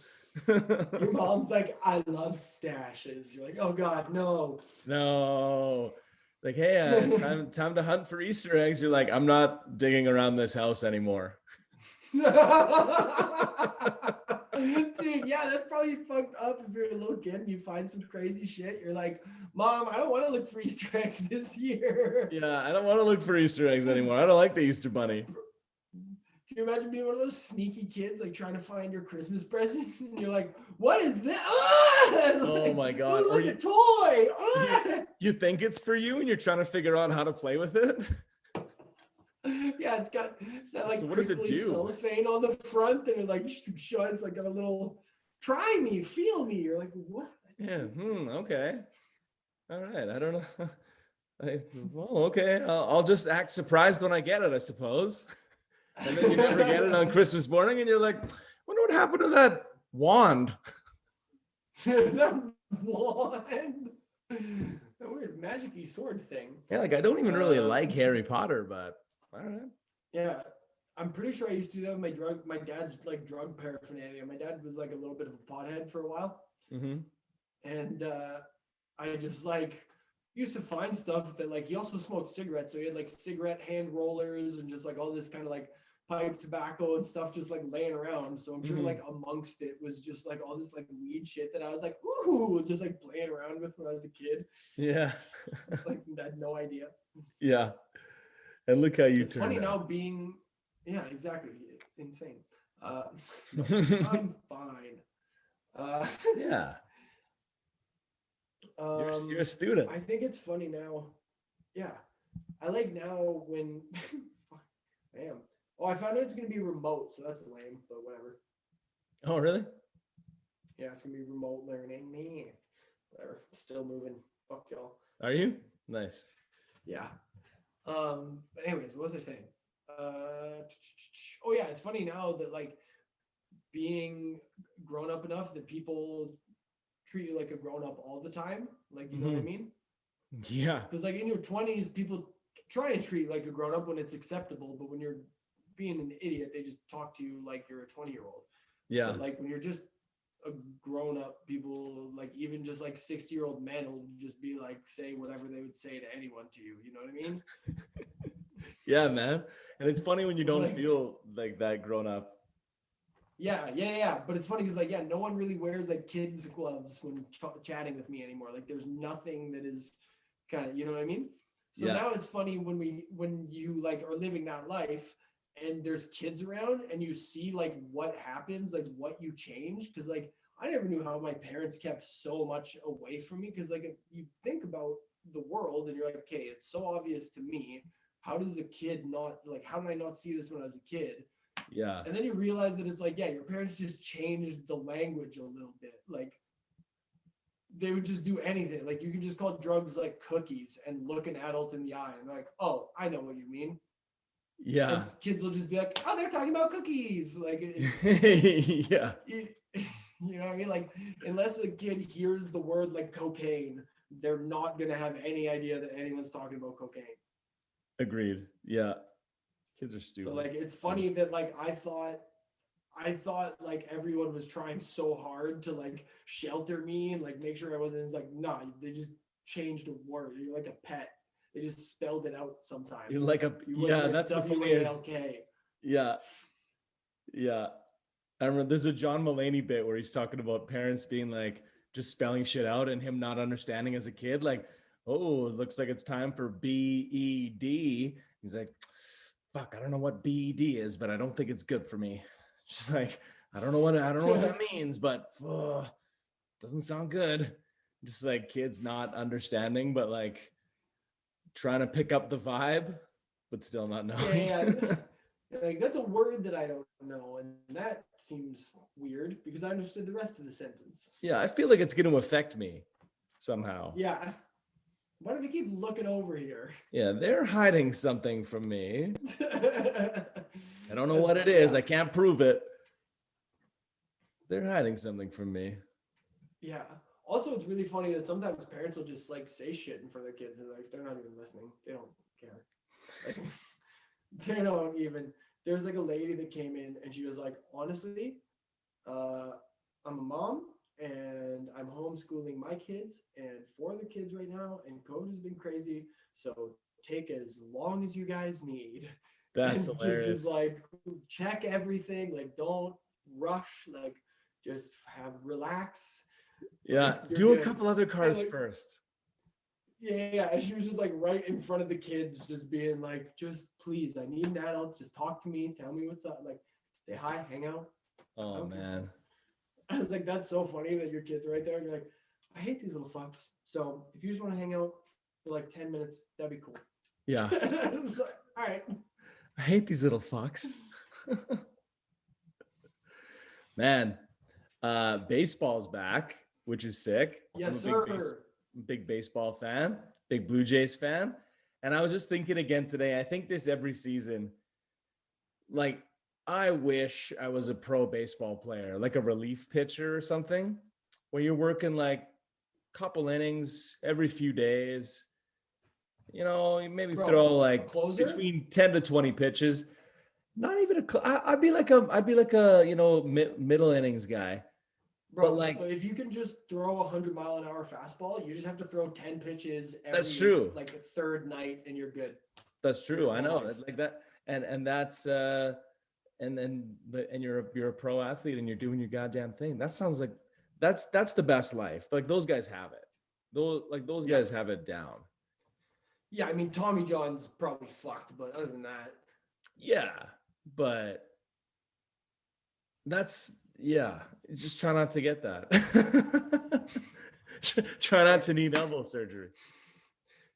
Speaker 2: Your mom's like, "I love stashes." You're like, "Oh God, no."
Speaker 1: No. Like, hey, it's time to hunt for Easter eggs. You're like, I'm not digging around this house anymore.
Speaker 2: Dude, yeah, that's probably fucked up if you're a little kid and you find some crazy shit. You're like, "Mom, I don't want to look for Easter eggs this year."
Speaker 1: Yeah, I don't want to look for Easter eggs anymore. I don't like the Easter bunny.
Speaker 2: Can you imagine being one of those sneaky kids, like trying to find your Christmas presents, and you're like, "What is that?" Ah!
Speaker 1: Oh
Speaker 2: Like,
Speaker 1: my God.
Speaker 2: "Oh,
Speaker 1: Or
Speaker 2: look, a toy!" Ah!
Speaker 1: you think it's for you and you're trying to figure out how to play with it.
Speaker 2: Yeah, it's got that like
Speaker 1: So what does it
Speaker 2: crinkly
Speaker 1: do?
Speaker 2: cellophane on the front, and it like shows like got a little "try me, feel me." You're like, "What?"
Speaker 1: Yeah.
Speaker 2: is this?"
Speaker 1: Okay. All right. I don't know. Well, okay. I'll just act surprised when I get it, I suppose. And then you never get it on Christmas morning, and you're like, wonder what happened to that wand.
Speaker 2: That wand. That weird magic-y sword thing.
Speaker 1: Yeah, like I don't even really
Speaker 2: Um,
Speaker 1: like Harry Potter, but I don't know.
Speaker 2: Yeah, I'm pretty sure I used to do that with my dad's like drug paraphernalia. My dad was like a little bit of a pothead for a while,
Speaker 1: Mm-hmm.
Speaker 2: and I just like used to find stuff that like he also smoked cigarettes, so he had like cigarette hand rollers and just like all this kind of like pipe tobacco and stuff just like laying around. So I'm sure
Speaker 1: Mhm.
Speaker 2: like amongst it was just like all this like weed shit that I was like, ooh, just like playing around with when I was a kid.
Speaker 1: Yeah.
Speaker 2: It's like I had no idea.
Speaker 1: Yeah. And look how you
Speaker 2: It's funny
Speaker 1: turned
Speaker 2: now
Speaker 1: out.
Speaker 2: being, yeah, exactly, insane. No, I'm fine. Uh,
Speaker 1: Yeah. You're a
Speaker 2: um,
Speaker 1: student.
Speaker 2: I think it's funny now. Yeah, I like now when fuck, I am. Oh, I found out it's gonna be remote, so that's lame, but whatever.
Speaker 1: Oh, really?
Speaker 2: Yeah, it's gonna be remote learning. Me, whatever. Still moving. Fuck y'all.
Speaker 1: Are you? Nice.
Speaker 2: Yeah. But anyways, what was I saying? Oh yeah, it's funny now that like being grown up enough that people treat you like a grown up all the time. Like, you know what I
Speaker 1: Mhm.
Speaker 2: mean?
Speaker 1: Yeah.
Speaker 2: Because like in your 20s, people try and treat you like a grown up when it's acceptable, but when you're being an idiot, they just talk to you like you're a 20-year-old.
Speaker 1: Yeah.
Speaker 2: But like when you're just a grown up, people like even just like 60-year-old men will just be like say whatever they would say to anyone to you. You know what I mean?
Speaker 1: Yeah, man. And it's funny when you don't
Speaker 2: Like,
Speaker 1: feel like that grown up.
Speaker 2: yeah. But it's funny because like, yeah, no one really wears like kids gloves when chatting with me anymore. Like, there's nothing that is kind of, you know what I mean? So
Speaker 1: Yeah.
Speaker 2: now it's funny when you like are living that life and there's kids around and you see like what happens, like what you change. Because like I never knew how my parents kept so much away from me. Because like if you think about the world and you're like, okay, it's so obvious to me. How does a kid not like? How did I not see this when I was a kid?
Speaker 1: Yeah.
Speaker 2: And then you realize that it's like, yeah, your parents just changed the language a little bit. Like they would just do anything. Like you can just call drugs like cookies and look an adult in the eye and like, oh, I know what you mean.
Speaker 1: Yeah.
Speaker 2: And kids will just be like, oh, they're talking about cookies. Like,
Speaker 1: Yeah.
Speaker 2: you know what I mean? Like, unless a kid hears the word like cocaine, they're not gonna have any idea that anyone's talking about cocaine.
Speaker 1: Agreed. Yeah. Kids are stupid.
Speaker 2: So like, it's funny that like I thought like everyone was trying so hard to like shelter me and like make sure I wasn't. It's like, nah, they just changed a word. You're like a pet. They just spelled it out sometimes.
Speaker 1: You're like yeah, that's the funniest. Yeah. Yeah. I remember there's a John Mulaney bit where he's talking about parents being like just spelling shit out and him not understanding as a kid, like, oh, it looks like it's time for BED. He's like, fuck, I don't know what BED is, but I don't think it's good for me. Just like, I don't know what that means, but doesn't sound good. Just like kids not understanding, but like trying to pick up the vibe, but still not knowing.
Speaker 2: Yeah. Like that's a word that I don't know, and that seems weird because I understood the rest of the sentence.
Speaker 1: Yeah, I feel like it's going to affect me somehow.
Speaker 2: Yeah. Why do they keep looking over here?
Speaker 1: Yeah, they're hiding something from me. I don't know what it is. I can't prove it. They're hiding something from me.
Speaker 2: Yeah. Also, it's really funny that sometimes parents will just like say shit in front of their kids and like they're not even listening. They don't care. Like, they don't even. There's like a lady that came in and she was like, honestly, I'm a mom and I'm homeschooling my kids and 4 other kids right now, and COVID has been crazy. So take as long as you guys need.
Speaker 1: That's
Speaker 2: and
Speaker 1: hilarious.
Speaker 2: Just like check everything. Like don't rush. Like just relax.
Speaker 1: Yeah,
Speaker 2: You're
Speaker 1: do
Speaker 2: good.
Speaker 1: a couple other cars
Speaker 2: like,
Speaker 1: first.
Speaker 2: Yeah, and she was just like right in front of the kids, just being like, just please, I need an adult. Just talk to me, tell me what's up, like say hi, hang out.
Speaker 1: Oh man.
Speaker 2: I was like, that's so funny that your kids are right there and you're like, I hate these little fucks. So if you just want to hang out for like 10 minutes, that'd be cool.
Speaker 1: Yeah.
Speaker 2: Like, all right.
Speaker 1: I hate these little fucks. Man, baseball's back, which is sick.
Speaker 2: Yes, sir.
Speaker 1: Big baseball fan, big Blue Jays fan. And I was just thinking again today, I think this every season, like, I wish I was a pro baseball player, like a relief pitcher or something, where you're working like a couple innings every few days. You know, maybe throw like between 10 to 20 pitches. Not even I'd be like a you know, middle innings guy.
Speaker 2: Bro,
Speaker 1: but like,
Speaker 2: if you can just throw a 100-mile-an-hour fastball, you just have to throw 10 pitches every,
Speaker 1: that's true.
Speaker 2: Like a third night, and you're good.
Speaker 1: That's true. I know, like that, and that's and you're a pro athlete and you're doing your goddamn thing. That sounds like that's the best life. Like those guys have it. Those guys have it down.
Speaker 2: Yeah, I mean Tommy John's probably fucked, but other than that,
Speaker 1: yeah, but that's. Yeah, just try not to get that. Try not to need elbow surgery.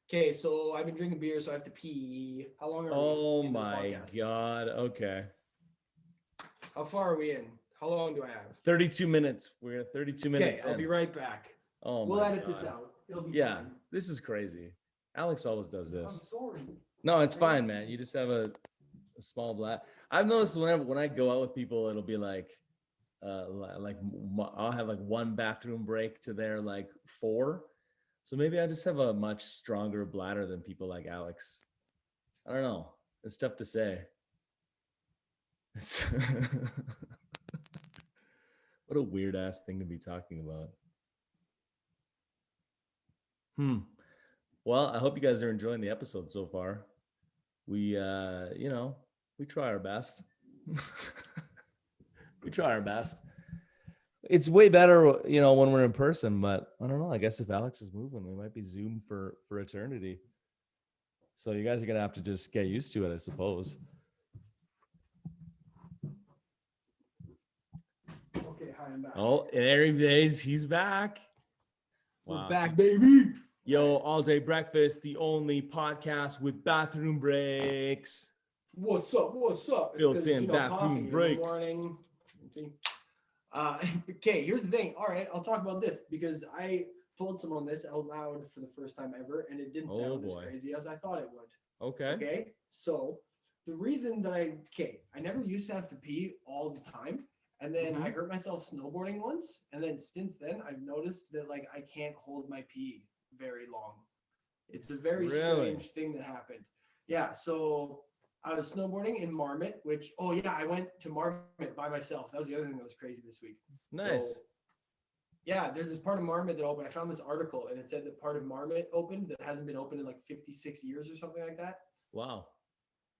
Speaker 2: Okay, so I've been drinking beer, so I have to pee. How long are we?
Speaker 1: Oh my God. Okay.
Speaker 2: How far are we in? How long do I have?
Speaker 1: 32 minutes. We're at 32 minutes.
Speaker 2: Okay, I'll be right back.
Speaker 1: Oh my
Speaker 2: We'll edit
Speaker 1: God.
Speaker 2: this out. It'll be fine.
Speaker 1: This is crazy. Alex always does this.
Speaker 2: I'm sorry.
Speaker 1: No, it's fine, man. You just have a small blast. I've noticed when I go out with people, it'll be like I'll have like 1 bathroom break to their like 4. So maybe I just have a much stronger bladder than people like Alex. I don't know. It's tough to say. What a weird ass thing to be talking about. Well, I hope you guys are enjoying the episode so far. We we try our best. We try our best. It's way better, you know, when we're in person, but I don't know. I guess if Alex is moving, we might be Zoom for eternity. So you guys are going to have to just get used to it, I suppose.
Speaker 2: Okay, hi, I'm back.
Speaker 1: Oh, there he is. He's back.
Speaker 2: Wow. We're back, baby.
Speaker 1: Yo, All Day Breakfast, the only podcast with bathroom breaks.
Speaker 2: What's up? What's up?
Speaker 1: Built-in bathroom breaks.
Speaker 2: Okay, here's the thing. All right, I'll talk about this because I told someone this out loud for the first time ever, and it didn't
Speaker 1: Oh
Speaker 2: sound as
Speaker 1: boy.
Speaker 2: crazy as I thought it would.
Speaker 1: Okay.
Speaker 2: Okay. So the reason that I never used to have to pee all the time. And then I hurt myself snowboarding once. And then since then, I've noticed that like I can't hold my pee very long. It's a very
Speaker 1: Really?
Speaker 2: strange thing that happened. Yeah. So I was snowboarding in Marmot, which, oh yeah, I went to Marmot by myself. That was the other thing that was crazy this week.
Speaker 1: Nice.
Speaker 2: So yeah, there's this part of Marmot that opened. I found this article and it said that part of Marmot opened that hasn't been open in like 56 years or something like that.
Speaker 1: Wow.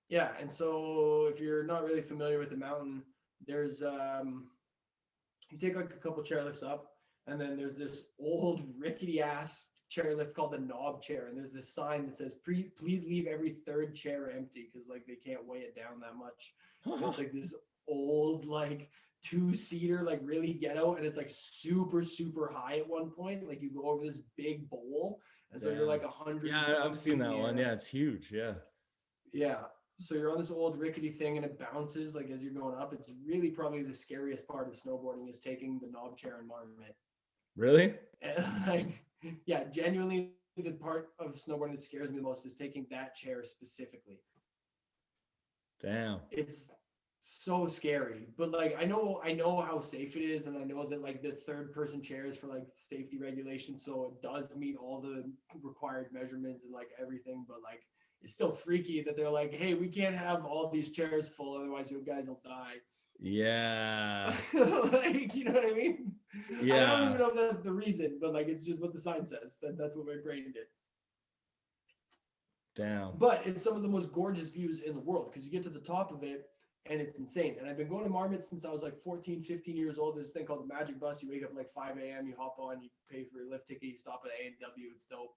Speaker 2: Yeah, and so if you're not really familiar with the mountain, there's you take like a couple chairlifts up, and then there's this old rickety ass chairlift called the knob chair, and there's this sign that says please leave every third chair empty because like they can't weigh it down that much. And it's like this old like two-seater, like really ghetto, and it's like super super high at one point. Like you go over this big bowl, and so you're
Speaker 1: Damn.
Speaker 2: like 100.
Speaker 1: Yeah, I've seen that one. Yeah, it's huge. Yeah.
Speaker 2: Yeah. So you're on this old rickety thing and it bounces like as you're going up. It's really probably the scariest part of snowboarding is taking the knob chair and Marmot.
Speaker 1: Really?
Speaker 2: And like, yeah, genuinely the part of snowboarding that scares me the most is taking that chair specifically.
Speaker 1: Damn.
Speaker 2: It's so scary. But like I know how safe it is, and I know that like the third person chair is for like safety regulations, so it does meet all the required measurements and like everything, but like it's still freaky that they're like, hey, we can't have all these chairs full, otherwise you guys will die.
Speaker 1: Yeah.
Speaker 2: Like, you know what I mean?
Speaker 1: Yeah.
Speaker 2: I don't even know if that's the reason, but like it's just what the sign says. That's what my brain did.
Speaker 1: Damn.
Speaker 2: But it's some of the most gorgeous views in the world because you get to the top of it and it's insane. And I've been going to Marmot since I was like 14, 15 years old. There's a thing called the Magic Bus. You wake up like 5 a.m., you hop on, you pay for your lift ticket, you stop at A&W. It's dope.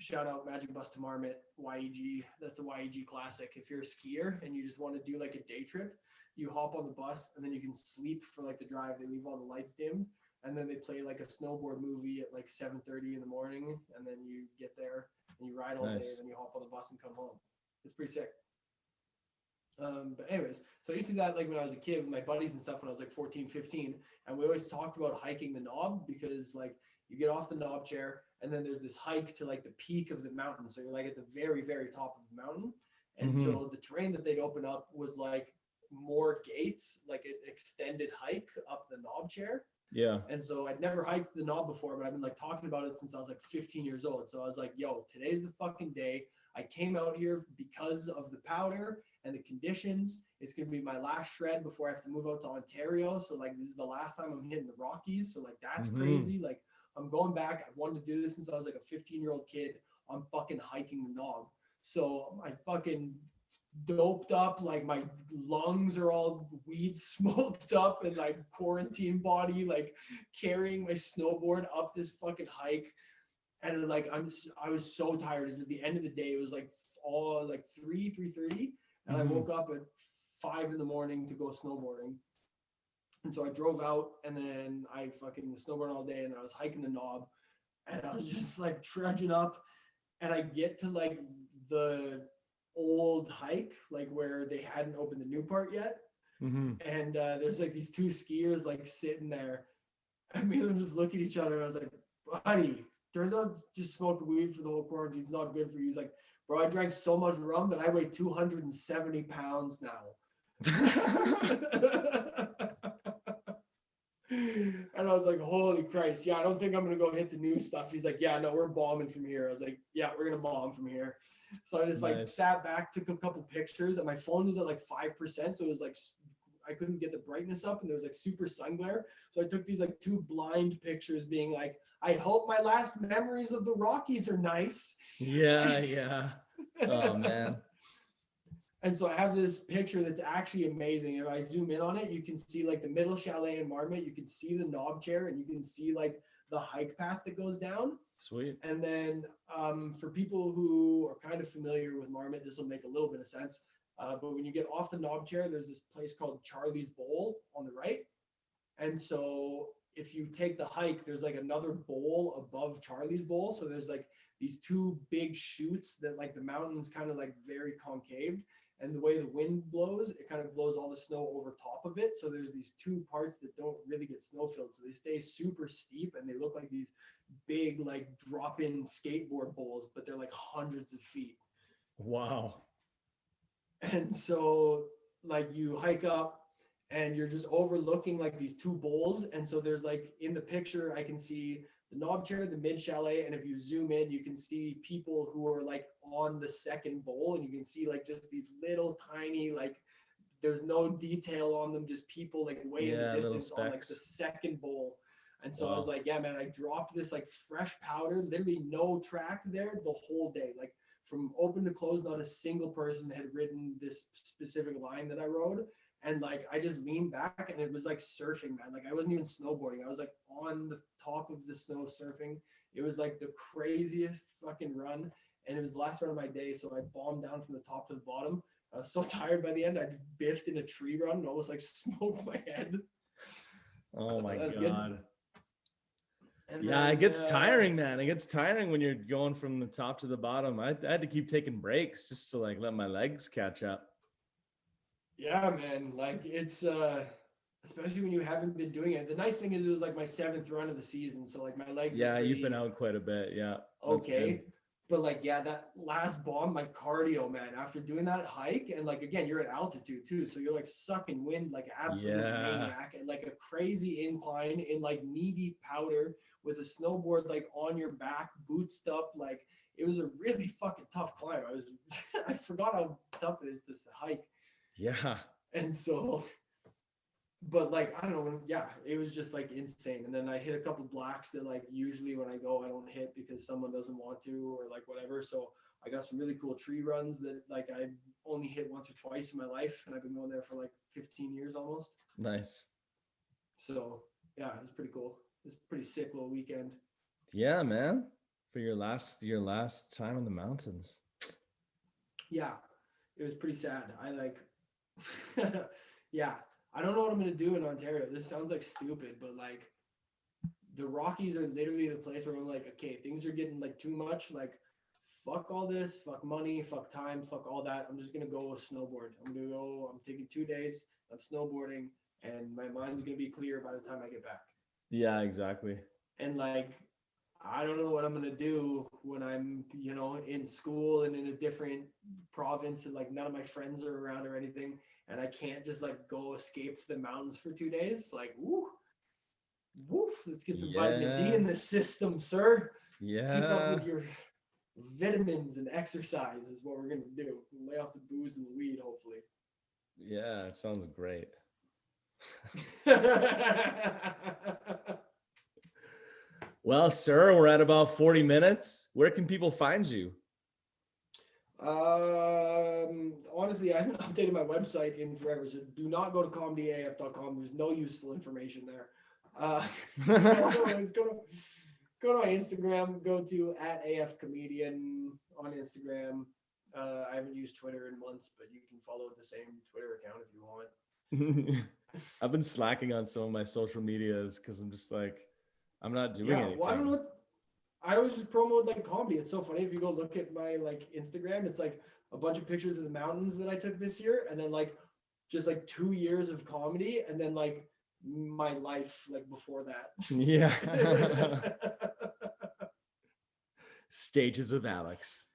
Speaker 2: Shout out Magic Bus to Marmot, YEG. That's a YEG classic. If you're a skier and you just want to do like a day trip, you hop on the bus and then you can sleep for like the drive. They leave all the lights dimmed and then they play like a snowboard movie at like 7:30 in the morning, and then you get there and you ride all day and then you hop on the bus and come home. It's pretty sick. But anyways, so I used to do that like when I was a kid with my buddies and stuff when I was like 14, 15. And we always talked about hiking the knob because like you get off the knob chair and then there's this hike to like the peak of the mountain. So you're like at the very, very top of the mountain. And so the terrain that they'd open up was like more gates, like an extended hike up the knob chair.
Speaker 1: Yeah.
Speaker 2: And so I'd never hiked the knob before, but I've been like talking about it since I was like 15 years old. So I was like, yo, today's the fucking day. I came out here because of the powder and the conditions. It's going to be my last shred before I have to move out to Ontario. So like, this is the last time I'm hitting the Rockies. So like, that's crazy. Like I'm going back. I've wanted to do this since I was like a 15-year-old kid. I'm fucking hiking the knob. So I fucking doped up, like my lungs are all weed smoked up and like quarantine body, like carrying my snowboard up this fucking hike. And like I was so tired. It's at the end of the day. It was like all like 3:30, and I woke up at 5 in the morning to go snowboarding. And so I drove out, and then I fucking was snowboarding all day, and then I was hiking the knob, and I was just like trudging up, and I get to like the old hike, like where they hadn't opened the new part yet. And there's like these two skiers like sitting there, and me and them just look at each other. And I was like, buddy, turns out just smoking weed for the whole quarantine is not good for you. He's like, bro, I drank so much rum that I weigh 270 pounds now. And I was like, holy Christ, yeah, I don't think I'm gonna go hit the new stuff. He's like, yeah, no, we're bombing from here. I was like, yeah, we're gonna bomb from here. So I just like sat back, took a couple pictures, and my phone was at like 5%, so it was like I couldn't get the brightness up, and there was like super sun glare. So I took these like two blind pictures, being like, I hope my last memories of the Rockies are nice.
Speaker 1: Yeah. Oh man.
Speaker 2: And so I have this picture that's actually amazing. If I zoom in on it, you can see like the middle chalet in Marmot. You can see the knob chair, and you can see like the hike path that goes down.
Speaker 1: Sweet.
Speaker 2: And then for people who are kind of familiar with Marmot, this will make a little bit of sense. But when you get off the knob chair, there's this place called Charlie's Bowl on the right. And so if you take the hike, there's like another bowl above Charlie's Bowl. So there's like these two big chutes that like the mountain's kind of like very concaved. and the way the wind blows, it kind of blows all the snow over top of it. So there's these two parts that don't really get snow filled. So they stay super steep and they look like these big, like drop-in skateboard bowls, but they're like hundreds of feet.
Speaker 1: Wow.
Speaker 2: And so like you hike up and you're just overlooking like these two bowls. And so there's like in the picture, I can see the knob chair, the mid chalet, and if you zoom in, you can see people who are like on the second bowl, and you can see like just these little tiny, like there's no detail on them, just people like way in the distance on like the second bowl. And so I was like, yeah, man, I dropped this like fresh powder, literally no track there the whole day. Like from open to close, not a single person had ridden this specific line that I rode. And like I just leaned back and it was like surfing, man. Like I wasn't even snowboarding. I was like on the top of the snow surfing. It was like the craziest fucking run. And it was the last run of my day. So I bombed down from the top to the bottom. I was so tired by the end. I just biffed in a tree run and almost like smoked my head.
Speaker 1: Oh my God.
Speaker 2: Good.
Speaker 1: Yeah, it gets tiring, man. It gets tiring when you're going from the top to the bottom. I had to keep taking breaks just to like let my legs catch up.
Speaker 2: Yeah, man. Like it's especially when you haven't been doing it. The nice thing is it was like my 7th run of the season. So like my legs
Speaker 1: Yeah, you've been out quite a bit. Yeah.
Speaker 2: Okay. But like, yeah, that last bomb, my cardio, man, after doing that hike, and like again, you're at altitude too. So you're like sucking wind like absolute maniac, and like a crazy incline in like knee-deep powder with a snowboard like on your back, boots up. Like it was a really fucking tough climb. I forgot how tough it is to hike.
Speaker 1: Yeah.
Speaker 2: And so, but like, I don't know, yeah, it was just like insane. And then I hit a couple blacks that like usually when I go, I don't hit because someone doesn't want to or like whatever. So I got some really cool tree runs that like I only hit once or twice in my life. And I've been going there for like 15 years almost.
Speaker 1: Nice.
Speaker 2: So yeah, it was pretty cool. It was a pretty sick little weekend.
Speaker 1: Yeah, man. For your last time in the mountains.
Speaker 2: Yeah, it was pretty sad. I like, yeah, I don't know what I'm going to do in Ontario. This sounds like stupid, but like the Rockies are literally the place where I'm like, okay, things are getting like too much. Like, fuck all this, fuck money, fuck time, fuck all that. I'm just going to go snowboard. I'm taking 2 days. I'm snowboarding and my mind's going to be clear by the time I get back.
Speaker 1: Yeah, exactly.
Speaker 2: And like, I don't know what I'm going to do when I'm, you know, in school and in a different province and like none of my friends are around or anything. And I can't just like go escape to the mountains for 2 days. Like, woof, let's get some vitamin D in the system, sir.
Speaker 1: Yeah.
Speaker 2: Keep up with your vitamins and exercise is what we're going to do. Lay off the booze and the weed, hopefully.
Speaker 1: Yeah, it sounds great. Well, sir, we're at about 40 minutes. Where can people find you?
Speaker 2: Honestly, I haven't updated my website in forever, so do not go to comedyaf.com. There's no useful information there. Go to my Instagram. Go to @afcomedian on Instagram. I haven't used Twitter in months, but you can follow the same Twitter account if you want.
Speaker 1: I've been slacking on some of my social medias because I'm just like, I'm not doing anything.
Speaker 2: Well, I don't know I always just promote like comedy. It's so funny if you go look at my like Instagram, it's like a bunch of pictures of the mountains that I took this year, and then like just like 2 years of comedy, and then like my life like before that.
Speaker 1: Yeah. Stages of Alex.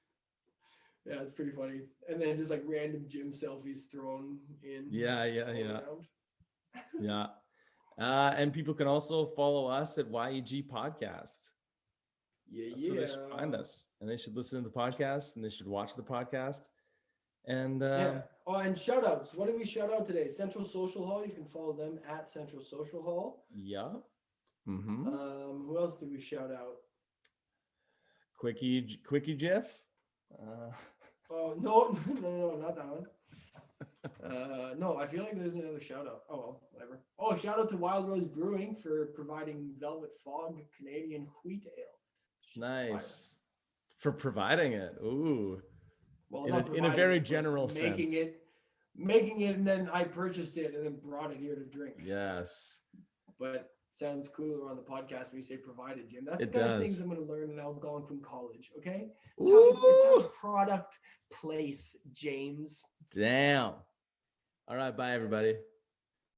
Speaker 2: Yeah, it's pretty funny. And then just like random gym selfies thrown in.
Speaker 1: Yeah. Yeah. And people can also follow us at YEG Podcast. That's where they should find us, and they should listen to the podcast, and they should watch the podcast. And
Speaker 2: Oh, and shout outs. What did we shout out today? Central Social Hall. You can follow them at Central Social Hall.
Speaker 1: Yeah.
Speaker 2: Who else did we shout out?
Speaker 1: Quickie GIF.
Speaker 2: Oh no, not that one. No, I feel like there's another shout out. Oh well, whatever. Oh, shout out to Wild Rose Brewing for providing Velvet Fog Canadian wheat ale.
Speaker 1: Nice. For providing it. Ooh.
Speaker 2: Well,
Speaker 1: in a very general sense.
Speaker 2: Making it, and then I purchased it and then brought it here to drink.
Speaker 1: Yes.
Speaker 2: But sounds cooler on the podcast when you say provided, Jim. That's the
Speaker 1: It
Speaker 2: kind of things
Speaker 1: does.
Speaker 2: I'm going to learn in Algonquin College. Okay, it's
Speaker 1: Ooh,
Speaker 2: how product place, James.
Speaker 1: damn. All right, bye everybody.